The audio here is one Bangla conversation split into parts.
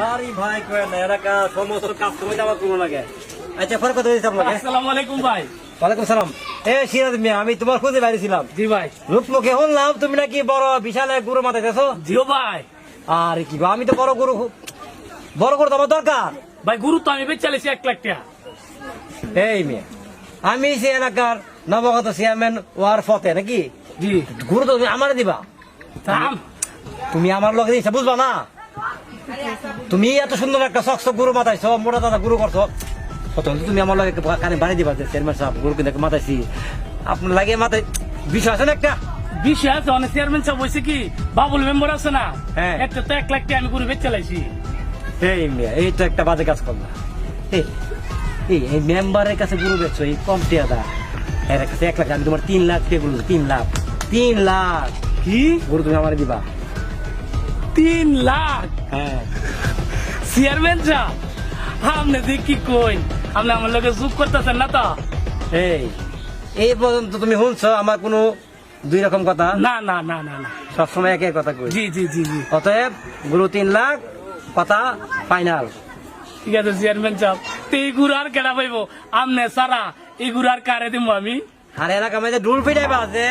আরে ভাই কয় না এলাকা সমস্ত কাজ তুমি যাওয়া কোনো লাগে। আচ্ছা ফের কথা দিয়েছি আপনাকে। আসসালামু আলাইকুম ভাই। ওয়ালাইকুম সালাম। সিরাজ মিয়া, আমি তোমার খোঁজে বাইরেছিলাম। জি ভাই। লোকমুখে শুনলাম তুমি নাকি বড় বিশাল এক গরু মাথাইতেছো। জিও ভাই। আরে কি আমি তো বড় গরু তো আমার দরকার। ভাই গুরু তো আমি বেচালেছি 1 লাখ টাকা। এই মেয়ে, আমি সে এলাকার নবগত চেয়ারম্যান ওয়ার ফতে নাকি। জি। গরু তো তুমি আমার দিবা। থাম। তুমি আমার লগে দিচ্ছা বুঝবা না। তুমি এত সুন্দর একটা শখ গরু মাথাইছো, মোটা দাদা গরু করছো, তুমি আমার লগে কানে বাড়ি দিবা যে চেয়ারম্যান সাহেব গরু কিন্তু মাথাইছি আপনার লাগে মাথায় বিষয় আছে না একটা বিষয় আছে। অনেক চেয়ারম্যান সাহেব হয়েছে কি বাবুল মেম্বার আছে না, হ্যাঁ। একটা তো 1 লাখ টাকা আমি গরু বেচালাইছি। এই মেয়ে, এই তো একটা বাজে কাজ করলা। এই মেম্বারের কাছে গরু বেচছো এই কম টিয়াদা, এর কাছে 1 লাখ, আমি তোমার 3 লাখ টাকা গরু, 3 লাখ কি গরু তুমি আমার দিবা। 3 লাখ? হ্যাঁ। চেয়ারম্যান সাহেব আপনি যে কি কই, আপনি আমার লগে যোগ করতেছেন না তো? এই পর্যন্ত তুমি শুনছো আমার কোনো দুই রকম কথা? না না না না না, সবসময় একই কথা কই। জি জি জি জি। অতএব গরু 3 লাখ, কথা ফাইনাল। ঠিক আছে চেয়ারম্যান সাহেব, তো এই গুরু আর কেনা পাইব আমনে সারা, এই গুরু আর কারে দিব আমি? আর এলাকা মধ্যে ডুল ফিটাইবা যে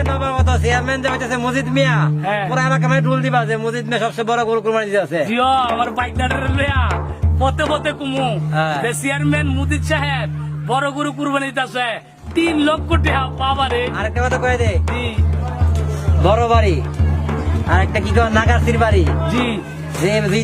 নবার কথা চেয়ারম্যান যে হইতেছে মজিদ মিয়া, হ্যাঁ। পুরো এলাকা মধ্যে ডুল দিবা যে মজিদ মিয়া সবচেয়ে বড় গরু কুরবানি দিয়েছে। জিও আমার বাইকদারের লইয়া পথে পথে কুমু, হ্যাঁ। চেয়ারম্যান মুদিত সাহেব বড় গরু কুরবানি দিতেছে 3 লক্ষ টাকা। বাবারে। আরেকটা কথা কয়ে দে, জি বড় বাড়ি আর একটা কি কয় নাগারসির বাড়ি, জি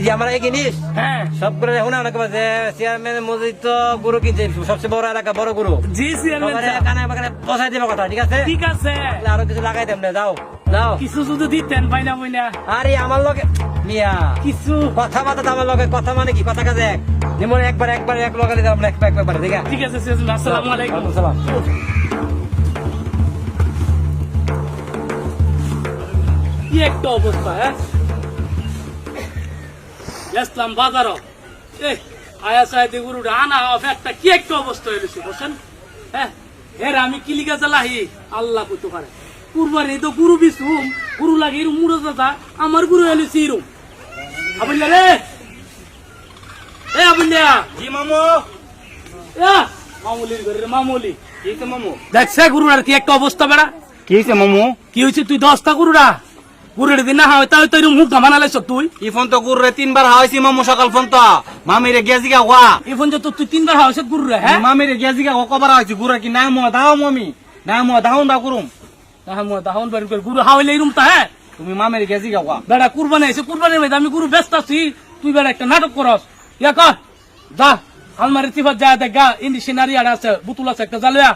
যে আমার এই জিনিস হ্যাঁ সব করে দেখুন না যে চেয়ারম্যান মসজিদ তো গরু কিনছে, সবচেয়ে বড় এলাকা বড় গরু। জি চেয়ারম্যান সবারে সাহেব। কানে বাকানে পৌঁছাই দিবা কথা, ঠিক আছে? ঠিক আছে, তাহলে আরো কিছু লাগাই দেব না, যাও যাও। কিছু যদি দিতেন পাইনা পাইনা আরে আমার লগে মিয়া কিছু। কথা বার্তা তো আমার লগে, কথা মানে কি, কথা কাজে এক যেমন একবার এক লগালে আমরা একবার ঠিক আছে? ঠিক আছে চেয়ারম্যান, আসসালামু আলাইকুম। ওয়ালাইকুম সালাম। কি একটা অবস্থা, হ্যাঁ ইসলাম বাজারও আয়া সাহেব গুরুটা আনা একটা কি একটা অবস্থা হয়েছে বসেন। হ্যাঁ এর আমি কিলিকা জ্বালাহি আল্লাহ কইতে পারে কুরবানি তো গুরু বিসুম গুরু লাগে এরম মুড়ো দাদা আমার গুরু এলেছি এরম। আবুল্লা রে, এ আবুল্লা। জি মামু। মামুলির ঘরে মামুলি কি তো মামু? দেখছে গুরুর কি একটা অবস্থা বেড়া। কি হইছে মামু? কি হয়েছে তুই 10টা গুরুরা গুরুর দিন না হয় তাই তো এরম মুখ বানালাইছ তুই। এই ফোন তো গুরুরে 3 বার হাওয়াইছি মামু, সকাল ফোন তো মামিরে গেছি গা ওয়া। এই ফোন যে তুই 3বার হয়েছে গুরুরে। হ্যাঁ মামিরে গেছি গা কবার হাওয়াইছি গুরু কি না মো দাও মামি না মো দাও দা করুম। তাহন বাড়ি করে গুরু হাওয়াইলে এরম তা। হ্যাঁ তুমি মামিরে গেছি গা ওয়া। বেড়া কুরবানি এসে কুরবানির মধ্যে আমি গুরু ব্যস্ত আছি, তুই বেড়া একটা নাটক করস। ইয়া কর যা আলমারি চিফাত যা দেখ গা ইন্ডিশনারি আর আছে বুতুল আছে একটা জ্বালিয়া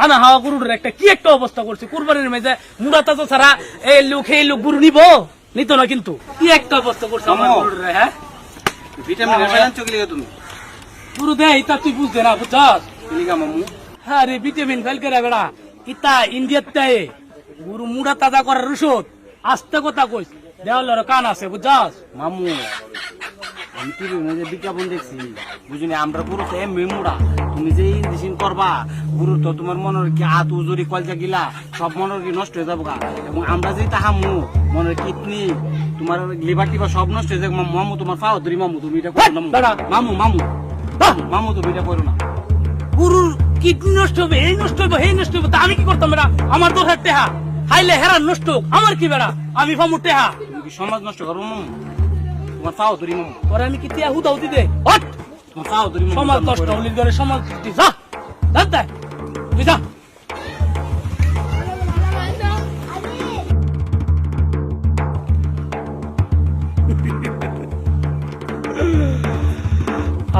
আনা হাওয়া গুরুর একটা কি একটা অবস্থা করছে কুরবানির মধ্যে মুড়া তাজা ছাড়া এই লোক গুরু নিত না কিন্তু কি একটা অবস্থা করছে আমার গুরুর। হ্যাঁ ভিটামিন এর চকলি গা তুমি গুরু দে ইতা তুই বুঝতে না বুঝছস কিলিকা মামু? হ্যাঁ রে ভিটামিন ফেল করে বেড়া ইতা ইন্ডিয়াতে গুরু মুড়া তাজা করার ঔষধ আস্তে কথা কইস দেওয়ালের কান আছে বুঝছস মামু আমি টিভির মধ্যে বিজ্ঞাপন দেখছি বুঝিনি আমরা গুরু তো এমনি মুড়া, তুমি যে ইনজেকশন করবা গুরু তো তোমার মনের কি হাত উজুরি কলজা গিলা সব মনের কি নষ্ট হয়ে যাবো গা, এবং আমরা যে তাহামু মনের কিডনি তোমার লিভার টিভার সব নষ্ট হয়ে যাবে। মামু তোমার পাও ধরি মামু তুমি এটা করো না মামু মামু মামু তুমি এটা করো না। গুরুর কিডনি নষ্ট হবে এই নষ্ট হবে এই নষ্ট হবে তা আমি কি করতাম বেড়া? আমার তো টেহা হাইলে হেরান নষ্ট হোক আমার কি বেড়া? আমি ফামু টেহা। তুমি কি সমাজ নষ্ট করো মামু? তোমার পাও ধরি মামু, পরে আমি কি টিয়া হুদাও দিতে হট তোমার পাও ধরি মামু। সমাজ নষ্ট হলি করে সমাজ যা যা তুই যা।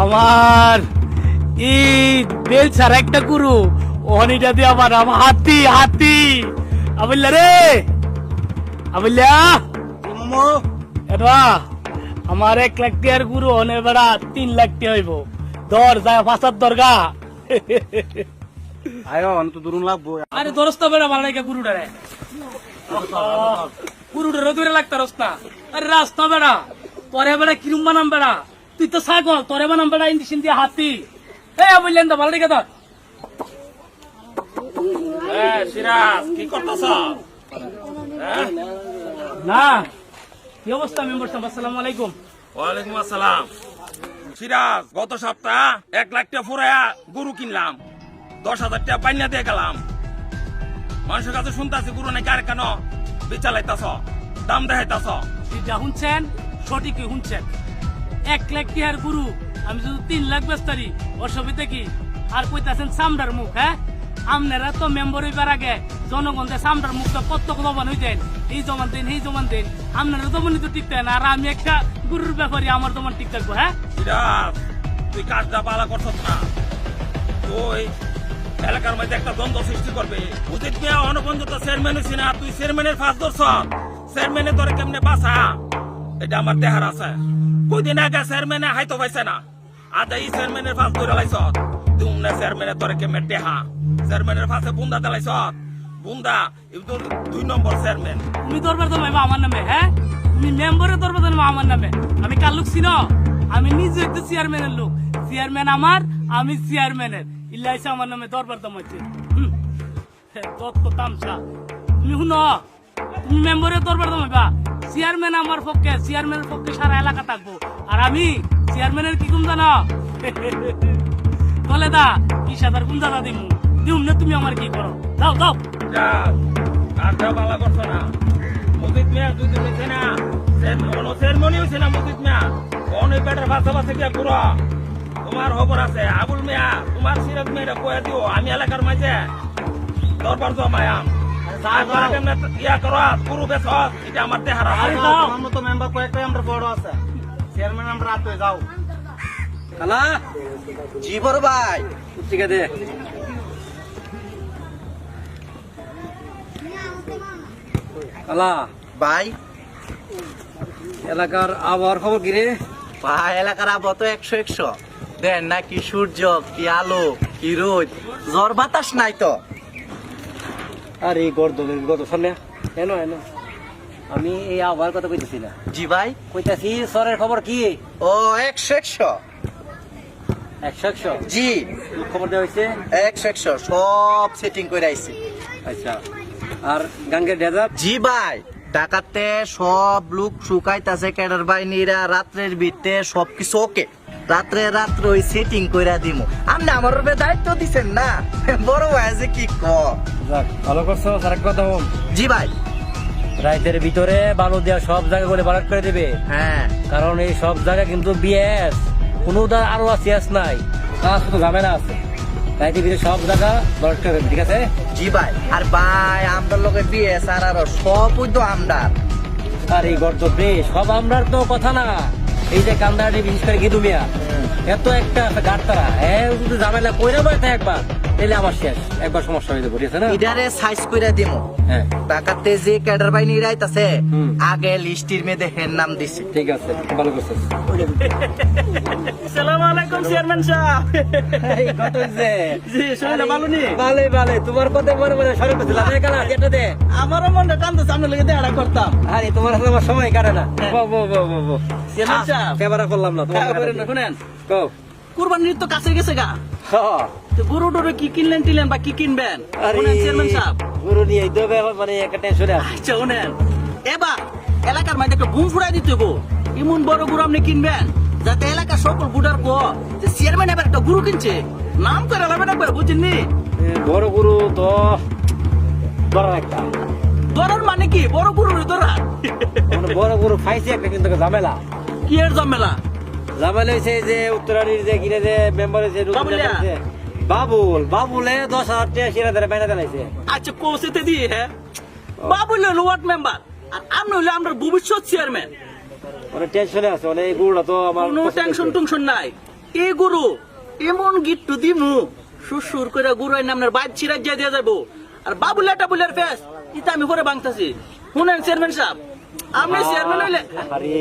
আমার এই বেল ছাড়া একটা গুরু অনিটা দিয়ে আমার হাতি হাতি আবুল্লা রে আবুল্লা মামু এটা আমার 1 লাখ টাকার গুরু অনে বেড়া 3 লাখ টাকা হইব দর যায় 5 দরগা। আয়ো তো দূরন লাগবো। আরে দরস্তা বেড়া ভালো লাগে গুরুটা রে গুরুটা রোদুরে লাগতা রস্তা। আরে রাস্তা বেড়া তোরে বেড়া কিরম বানাম বেড়া তুই তো ছাগল তোরে বানাম বেড়া ইন্ডিশন দিয়ে হাতি। এই বললেন তো ভালো লাগে তোর। সিরাজ কি করতেছ? না কি অবস্থা মেম্বার সাহেব? আসসালামু আলাইকুম। ওয়ালাইকুম আসসালাম। সিরাজ, গত সপ্তাহ 1 লাখ টাকা ফুরাইয়া গরু কিনলাম, 10,000 টাকা পাইনা দিয়ে গেলাম। মানুষের কাছে শুনতেছি গরু নাকি আর কেন বিচালাইতাছ, দাম দেখাইতাছ। যা শুনছেন সঠিকই শুনছেন। 1 লাখ টাকার গুরু আমি যদি 3 লাখ বেচতারি অসুবিধা কি? আর কইতাছেন চামড়ার মুখ। হ্যাঁ, আপনারা তো মেম্বার হইবার আগে জনগণদের চামড়ার মুখটা কত জমান হইতেন, এই জমান দিন এই জমান দিন। আপনারা জমানই তো টিকতেন, আর আমি একটা গুরুর ব্যাপারে আমার জমান ঠিক থাকবো। হ্যাঁ সিরাজ, তুই কাজটা পালা করছস না, তুই এলাকার মধ্যে একটা দ্বন্দ্ব সৃষ্টি করবে। উচিত মেয়ে অনপঞ্জত চেয়ারম্যান হয়েছি না, তুই চেয়ারম্যানের ফাঁস ধরছ। চেয়ারম্যানে তোরে কেমনে বাঁচা এটা আমার দেহার আছে। কয়দিন আগে চেয়ারম্যানে হাইতো পাইছে না, আজ এই চেয়ারম্যানের ফাঁস ধরে লাইছ। তুই না চেয়ারম্যানে তোরে কেমনে টেহা, চেয়ারম্যানের ফাঁসে বুন্দা দেলাইছ। বুন্দা তোর 2 নম্বর চেয়ারম্যান। তুমি দরবার জমাইবা আমার নামে? হ্যাঁ, তুমি মেম্বারের দরবার জমাইবা আমার নামে? আমি কার লোক ছিল? আমি নিজে একটা চেয়ারম্যানের লোক। চেয়ারম্যান আমার, আমি চেয়ারম্যানের। ইল্লাইছে আমার নামে দরবার জমাইছে। তত তামসা। তুমি শুনো, তুমি মেম্বারের দরবার জমাইবা। চেয়ারম্যান আমার পক্ষে, চেয়ারম্যানের পক্ষে সারা এলাকা থাকবো। আর আমি চেয়ারম্যানের কি গুণ জানো? বলে দা কি সাদার গুণ দাদা দিমু দিম না, তুমি আমার কি করো? যাও যাও। কাজটা পালা করছ না। মুজিদ মিয়া তুই দিয়েছে না, চেয়ারম্যানই হয়েছে না মুজিদ মিয়া। অনেক বেটার বাসা বাসা গিয়া ঘুরো, তোমার খবর আছে। আবুল মিয়া, তোমার সিরাজ মেয়েরা কয়ে দিও আমি এলাকার মাঝে দরবার জমায়াম। ইয়া করো গরু বেচ, এটা আমার দেহার আছে। আমার মতো মেম্বার কয়েকটাই আমরা বড় আছে, চেয়ারম্যান আমরা রাত হয়ে যাও। কালা জি বড় ভাই। ঠিক আছে, কালা ভাই এলাকার আবহাওয়ার খবর কি রে? ভাই এলাকার আবহাওয়া তো 100-100। দেন না কি সূর্য, কি আলো, কি রোদ, ঝড় বাতাস নাই তো। আরে গত সামনে এনো এনো, আমি এই আবহাওয়ার কথা কইতেছি না। জি ভাই। কইতাছি সরের খবর কি? ও 100-100। 100 জি খবর দেওয়া হয়েছে। 100-100 সব সেটিং করে আইছি। আচ্ছা, আর গাঙ্গের ডেজার্ট? জি ভাই, ঢাকাতে সব লোক শুকাইতাছে, ক্যাডার বাহিনীরা রাত্রের ভিতরে সবকিছু ওকে। রাত্রে ওই সেটিং কইরা দিমু। আপনি আমার উপরে দায়িত্ব দিছেন না, বড় ভাই যে কি যাক, ভালো করছো। আর কথা বল। জি ভাই। রাইতের ভিতরে বালু দেওয়া সব জায়গা করে বালাট করে দেবে। হ্যাঁ কারণ এই সব জায়গা কিন্তু বিএস, কোনো আরো সিএস নাই, কাজ শুধু ঝামেলা আছে। রাইতের ভিতরে সব জায়গা বালাট করে দেবে, ঠিক আছে? জি ভাই। আর ভাই আমরার লোকে বিয়ে আর সব তো আমদার। আর এই গর্জবে সব আমরার তো কথা না। এই যে কান্দারি বিশেষ করে গিদু মিয়া, এত একটা গাড়তারা, হ্যাঁ যদি ঝামেলা কইরা বসে একবার, তাহলে আমার শেষ, একবার সমস্যা হয়ে যাবে, ঠিক আছে না? ইডারে সাইজ কইরা দিমু। হ্যাঁ ঢাকাতে যে ক্যাডার বাহিনী রাইতাছে হুম। আগে লিস্টির মেয়েদের হের নাম দিছি। ঠিক আছে, ভালো করছিস। আসসালামু আলাইকুম চেয়ারম্যান সাহেব। এই কত হইছে? জি শরীরটা ভালো নি? ভালোই ভালোই, তোমার কথা মনে মনে সরে পেছিলাম। এই কালা যেটা দে, আমারও মনটা টানতেছে, আপনার লেগে দেখা করতাম। আরে তোমার হাতে আমার সময় কাটে না। বো চেয়ারম্যান সাহেব ক্যামেরা করলাম না তোমার শুনেন, কও। কুরবানির তো কাছে গেছে গা, হ্যাঁ, তো গরু টরু কি কিনলেন টিলেন বা কি কিনবেন? শুনেন চেয়ারম্যান সাহেব, গরু নিয়ে দেবে মানে একটা টেনশনে আছে। আচ্ছা শুনেন, এবার এলাকার মধ্যে একটা বুম ফুরাই দিতে গো। এমন বড় গরু আপনি কিনবেন যাতে এলাকার সকল বুড়ার গো যে চেয়ারম্যান এবার একটা গরু কিনছে, নাম করে লাভেন একবার, বুঝছেননি? বড় গরু তো বড় একটা, দরার মানে কি? বড় গরুর দরা মানে বড় গরু খাইছে একটা, কিন্তু ঝামেলা। কি এর ঝামেলা? ঝামেলা হয়েছে যে উত্তরানির যে কিনে যে মেম্বার হয়েছে বাবুলিয়া? বাবুলে 10,000 টাকা সিরা ধরে বাইনা দিলাইছে। আচ্ছা কোসেতে দিয়ে, হ্যাঁ বাবু হইলো ওয়ার্ড মেম্বার আর আপনি হইলে আমরা ভবিষ্যৎ চেয়ারম্যান। মানে টেনশনে আছে, মানে এই গরুটা তো আমার কোনো টেনশন টুনশন নাই। এই গরু এমন গিট্টু দিমু সুর করে গরু এনে আপনার বাইক ছিড়া দিয়ে দিয়ে যাবো। আর বাবু লেটা বুলের ফেস ইতা আমি পরে ভাঙতাছি। শুনেন চেয়ারম্যান সাহেব, আপনি চেয়ারম্যান হইলে, আরে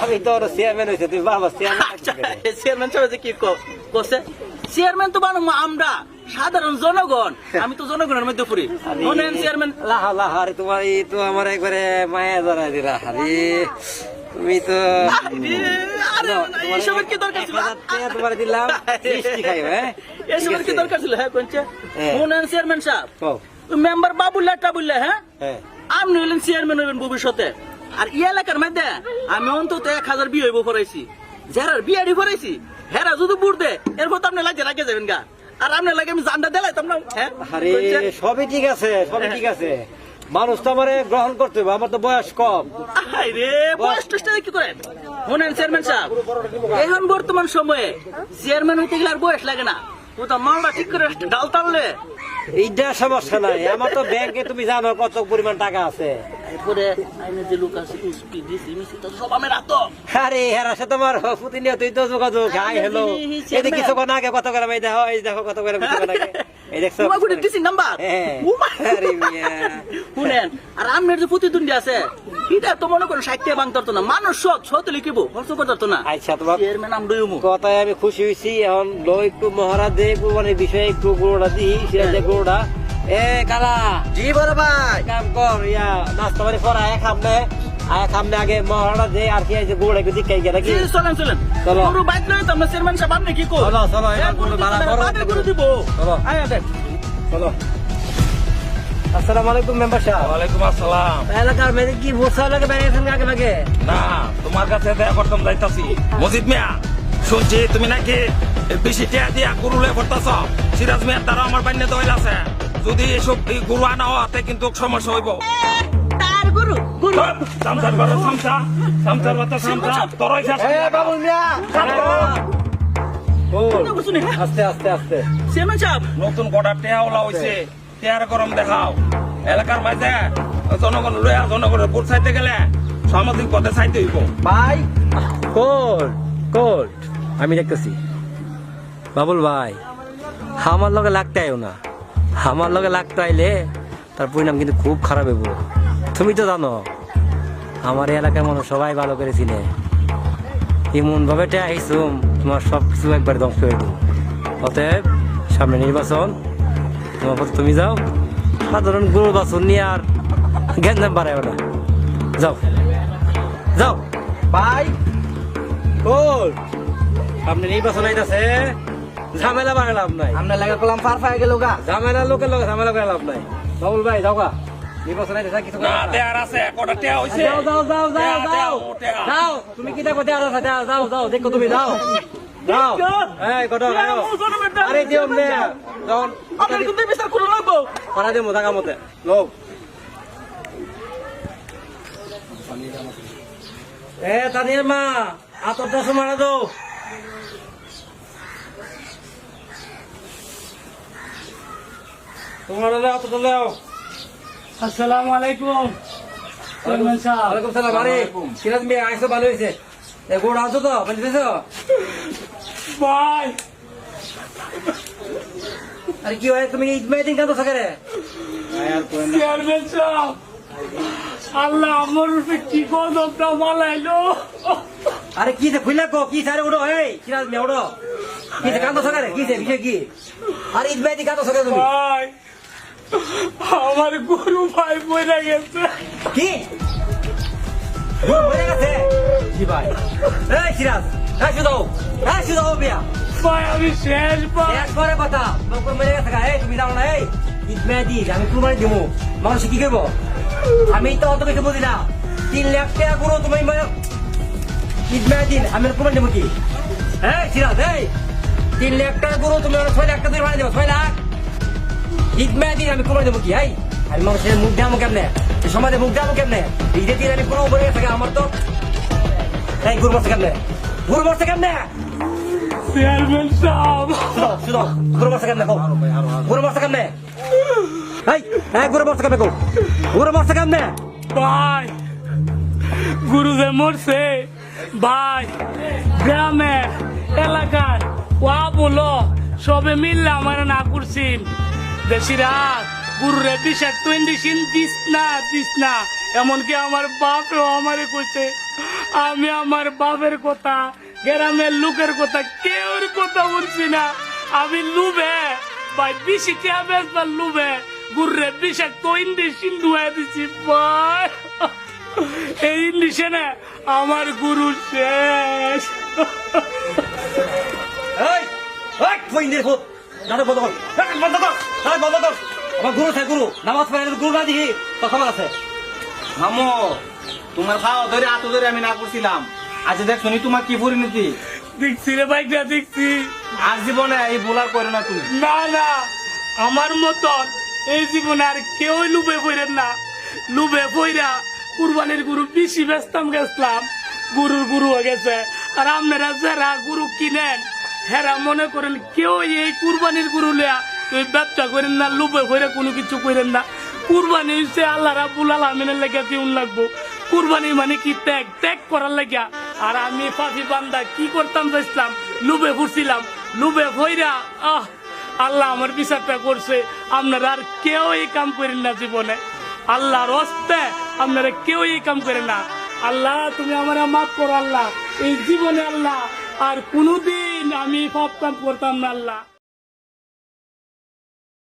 আমি তো চেয়ারম্যান হয়েছে, তুই বাবা আচ্ছা চেয়ারম্যান সাহেব যে কি করছে, চেয়ারম্যান তো বানাবো আমরা সাধারণ জনগণ, আমি তো জনগণের মধ্যে পড়ি। শুনেন চেয়ারম্যান, আরে তোমার এই তো আমার একবারে মায়া জানাই দিলা। আরে তুমি তো এসবের কি দরকার ছিল? তোমার দিলাম মিষ্টি খাই। হ্যাঁ এসবের কি দরকার ছিল? হ্যাঁ কোনছে হ্যাঁ। শুনেন চেয়ারম্যান সাহেব, কও। মেম্বার বাবুল্লাহটা বললে, হ্যাঁ হ্যাঁ আপনি হইলেন চেয়ারম্যান হইবেন ভবিষ্যতে। আর ই এলাকার মধ্যে আমি অন্তত 1000 বিয়ে হইব করাইছি যারা বিয়ারি করাইছি হেরা যদি বুড় দে এরপর তো আপনি লাগে রাখে যাবেন গা আর আপনি লাগে আমি জানটা দিলাইতাম না হ্যাঁ আরে সবই ঠিক আছে, সবই ঠিক আছে। মানুষ তো আমারে গ্রহণ করতে হবে, আমার তো বয়স কম। আরে বয়স টেস্টে কি করেন শুনেন চেয়ারম্যান সাহেব এখন বর্তমান সময়ে চেয়ারম্যান হইতে গেলে আর বয়স লাগে না ও তো মালটা ঠিক করে ডাল টানলে এইটা সমস্যা নাই, আমার তো ব্যাংকে তুমি জানো কত পরিমাণ টাকা আছে। এরপরে আইনে যে লোক আছে কি দিছি মিছি তো সব আমি রাতো আরে হেরা সে তোমার প্রতিনিয়ত তো যোগাযোগ, হাই হ্যালো, এই যে কিছুক্ষণ আগে কত করে এই দেখো, এই দেখো কত করে কিছুক্ষণ আগে, এই দেখছো তোমার গুটি দিছি নাম্বার হ্যাঁ। আরে মিয়া শুনেন আর আপনার যে প্রতিদ্বন্দ্বী আছে এটা তো মনে করেন 60 টাকা বাংতার তো না মানুষ সত লিখিব খরচ করতে না আচ্ছা তোমার চেয়ারম্যান আম দইমু কথায় আমি খুশি হয়েছি। এখন লো একটু মহারাজ দে কুরবানির বিষয়ে একটু গুঁড়োটা দিই, সেটা যে গুঁড়োটা এ কালা জি বড় ভাই কাম কর, ইয়া নাস্তা বাড়ি পর আয় খামনে আগে মহারাজ দে, আর কি এই যে গুঁড়োটা একটু দিকে গিয়ে নাকি। চলেন চলেন চলো। পুরো বাইক লই তো আমরা চেয়ারম্যান সাহেব আপনি কি কর চলো চলো এবার গুঁড়ো ভাড়া করো, করে দিব চলো আয় দেখ চলো। আসসালামু আলাইকুম মেম্বার সাহেব। ওয়ালাইকুম আসসালাম। এলাকার মেয়েদের কি বসা লাগে বেরিয়েছেন আগে ভাগে? না তোমার কাছে দেখা করতাম যাইতাছি। মজিদ মিয়া শুনছি তুমি নাকি বেশি টিয়া দিয়া গরু লয়ে পড়তাছ। সিরাজ মিয়ার দ্বারা আমার বান্যে দইল আছে, যদি এসব এই গরু আনা হতে কিন্তু সমস্যা হইব। তার গুরু গুরু সামসার ঘরে সামসার বাতা সামসা তরই শেষ। এ বাবুল মিয়া ও বুঝুনি আস্তে আস্তে আস্তে চেয়ারম্যান সাহেব নতুন গোটা টেয়াওলা হইছে, টেয়ার গরম দেখাও। এলাকার মাঝে জনগণ লয়া জনগণের ভোট চাইতে গেলে সামাজিক পথে চাইতে হইব। ভাই কোর্ট আমি দেখতেছি। বাবুল ভাই আমার লগে লাগতে আইও না, আমার লগে লাগতে আইলে তার পরিণাম কিন্তু খুব খারাপ হইব। তুমি তো জানো আমার এই এলাকার মানুষ সবাই ভালো করেছিলে, এমন ভাবে আইসুম তোমার সব কিছু একবার ধ্বংস হয়ে দেবো। অতএব সামনে নির্বাচন, তোমার পথে তুমি যাও, সাধারণ গরু বাছুর নিয়ে আর জ্ঞান বাড়াইও না, যাও যাও। ভাই কোর্ট সামনে নির্বাচন আইতাছে, ঝামেলা বাড়ে লাভ নাই, আমরা লাগা কলাম পার পাই গেল গা ঝামেলা লোকের লোক ঝামেলা করে লাভ নাই। বাবুল ভাই যাও গা, নির্বাচন আইতাছে কিছু না টেয়ার আছে, গোটা টেয়া হইছে। যাও যাও যাও যাও যাও টেয়া। যাও, তুমি কি দেখো দেওয়া আছে, যাও যাও দেখো তুমি যাও যাও। এই কত আরে দিও নে যখন আপনার কিন্তু বিচার করে লাগবো করা দিমু জায়গা মতে লোক। এ তানিয়ার মা আতর দশ মারা দাও। তোমার আতর দাও। আসসালামু আলাইকুম চেয়ারম্যান সাহেব। ওয়ালাইকুম সালাম। আরে সিরাজ মিয়া আইসো, ভালো হয়েছে। এ গোড় আনছো তো বুঝতেছো? ভাই আরে কি হয় তুমি ঈদ মেয়ে দিন কেন থাকে রে? চেয়ারম্যান সাহেব আল্লাহ আমার উপরে কি গজবটা মালাইলো। আরে কি খুলে কো কি সারে উঠো, এই সিরাজ মিয়া উঠো। কি কান্দ থাকে রে? কি বিষয় কি? আরে ঈদ মেয়ে দিন কান্দ থাকে তুমি? ভাই আমার গরু ভাই মরে গেছে। কি গরু মরে গেছে? জি ভাই এই সিরাজ শুধু বিয়া ভাই আমি শেষ ভাই। একবারে কথা লোকের মেরে গেছে গা। এই তুমি জানো না, এই ঈদ মেয়ে দিন আমি কুরবানি দিব, মানুষ কি করবো? আমি তো অত কিছু বুঝি না। 3 লাখ টাকা গরু তুমি ঈদ মেয়ে দিন আমি কুরবানি দেবো কি? হ্যাঁ সিরাজ, এই 3 লাখ টাকা গরু তুমি 6 লাখ টাকা কুরবানি দেবো, 6 লাখ ঈদ মেয়ে দিন আমি কুরবানি দেবো কি? এই আমি মানুষের মুখ দেবো কেমনে, সমাজে মুখ দেবো কেমনে? ঈদের দিন আমি গরু মরে গেছে আমার তো। এই গরু মরছে কেমনে? গরু মরছে কেমনে? চেয়ারম্যান সাহেব শুধু গরু মরছে কেমনে? গরু মরছে কেমনে? এই গরু মরছে কেমনে? গরু মরছে কেমনে? ভাই গুরু যে মরছে ভাই, গ্রামে এলাকায় ওয়া বলো সবে মিললে আমার না করছেন দেশিরা গুরুরে বিষাক্ত ইন্ডিশন দিস না। এমনকি আমার বাপও আমারে কইছে, আমি আমার বাপের কথা গ্রামের লোকের কথা কেউর কথা বলছি না। আমি লুবে ভাই বেশি টিয়া বেচবার লুবে গুরুরে বিষাক্ত ইন্ডিশন ধুয়ে দিছি ভাই। এই ইন্ডিশনে আমার গুরু শেষ। এই ফইন্দের ফুট নাটক বন্ধ কর, বন্ধ কর, বন্ধ কর। আমার গুরু চাই, গুরু নামাজ পড়ে গুরু না দিহি তো খবর আছে। মামু তোমার খাওয়া ধরে আতো ধরে আমি না করছিলাম, আচ্ছা দেখছো নি তোমার কি পরিণতি। দেখছি রে ভাইটা, দেখছি। আর জীবনে এই ভুল আর করো না তুমি। না না, আমার মতন এই জীবনে আর কেউ লুবে পড়েন না। লুবে পইরা কুরবানির গরু বেশি ব্যস্তাম গেছিলাম, গরুর গরু হয়ে গেছে। আর আপনারা যারা গরু কিনেন হেরা মনে করেন কেউ এই কুরবানির গরু লিয়া তুই ব্যবসা করেন না, লুবে পইরা কোনো কিছু করেন না। কুরবানি হচ্ছে আল্লাহ রাব্বুল আলামিনের লেগে দিউন লাগবো। কুরবানি মানে কি ত্যাগ, ত্যাগ করার লাগিয়া। আর আমি পাপি বান্দা কি করতাম চাইছিলাম, লুবে ফুরছিলাম, লুবে ভইরা আল্লাহ আমার বিচারটা করছে। আপনারা আর কেউ এই কাম করেন না জীবনে, আল্লাহর হস্তে আপনারা কেউ এই কাম করেন না। আল্লাহ তুমি আমার মাফ করো আল্লাহ, এই জীবনে আল্লাহ আর কোনোদিন আমি পাপ কাম করতাম না আল্লাহ।